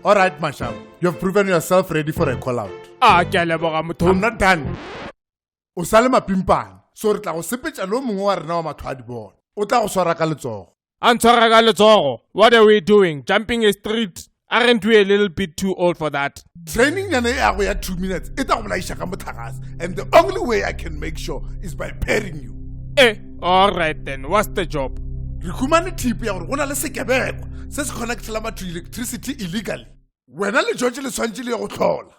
All right, Masham. You have proven yourself ready for a call out. I'm not done. O sale mapimpana. So re tla go sepetša lo mongwe wa rena wa matho a di bona. O tla go swara ka letsogo. What are we doing? Jumping a street? Aren't we a little bit too old for that? Training yana e ya go ya 2 minutes. E tla go bolaiša ka motlakase. And the only way I can make sure is by pairing you. Alright then. What's the job? Re khumane tip ya gore go na le sekebekwa se se connectela batho electricity illegally. Wena le George le tshwantse le go tlhola.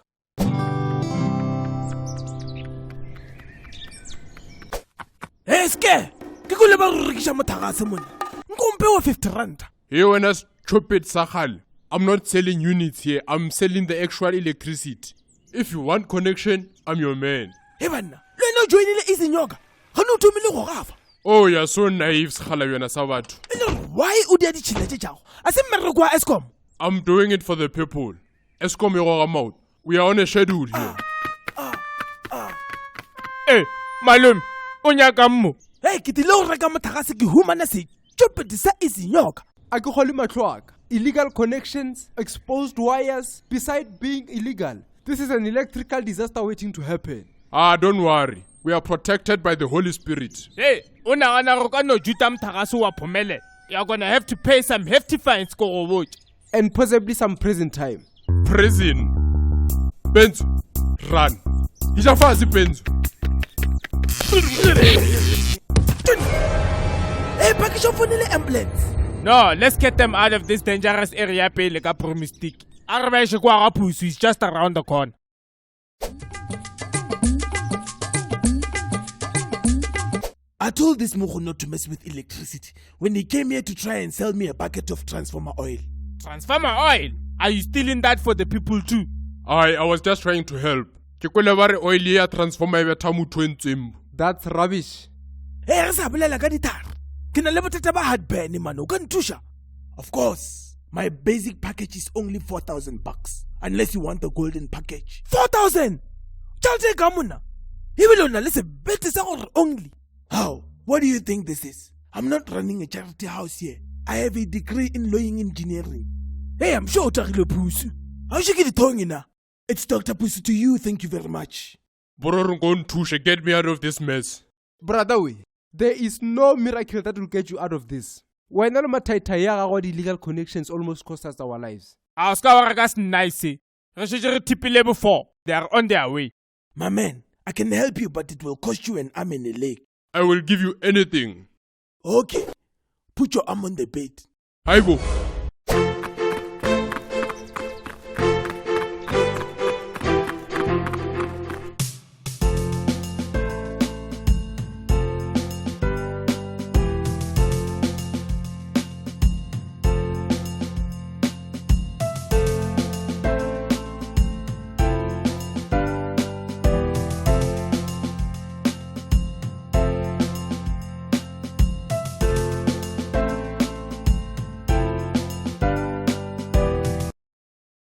Eske ke go le ba re rekisha motlakase mona. Nkompe wa 50 rand. Hey, when I stupid Sahal, I'm not selling units here. I'm selling the actual electricity. If you want connection, I'm your man. Hey banna, le no joinile izinyoka. Ha no thomile go gafa. Oh, you're so naive, Sakhala yona sa batho. Why o di a ditšhelete tša go? A se mmereko wa Eskom. I'm doing it for the people. Eskom e goga mouth. We are on a schedule here. Hey, malum, o nyaka mmo. Hey, ke tile go reka motlakase ke humana se stupid sa izinyoka. A ke gole matlho a ka. Illegal connections, exposed wires, beside being illegal. This is an electrical disaster waiting to happen. Don't worry. We are protected by the Holy Spirit. Hey, unagana go ka no juta motlakase wa phomele. You're gonna have to pay some hefty fines go go watch. And possibly some prison time. Prison. Benzo, run. Hija fasi Benzo. Hey, pakisho fonele ambulance. No, let's get them out of this dangerous area pele ka promistic. Arabeshe kwa ga Phusu is just around the corner. I told this mogo not to mess with electricity when he came here to try and sell me a bucket of transformer oil. Transformer oil? Are you stealing that for the people too? I was just trying to help. Ke kwele ba re oil ya transformer e betha motho entsembo. That's rubbish. Hey, re sa bolela ka dithara. Ke na le bothata ba heartburn man, o ka nthusha. Of course, my basic package is only $4,000 unless you want the golden package. 4,000. Tšhelete ka mona. Ebile o na le sebete sa gore only. How? What do you think this is? I'm not running a charity house here. I have a degree in lawyering engineering. Hey, I'm sure Tagile Phusu. How should get it na? It's Dr. Phusu to you, thank you very much. Bororungontushe, get me out of this mess. Brother, there is no miracle that will get you out of this. Why not the illegal connections almost cost us our lives? Askawaragas nice. Tipile before. They are on their way. My man, I can help you, but it will cost you an arm and a leg. I will give you anything. Okay. Put your arm on the bed. I go.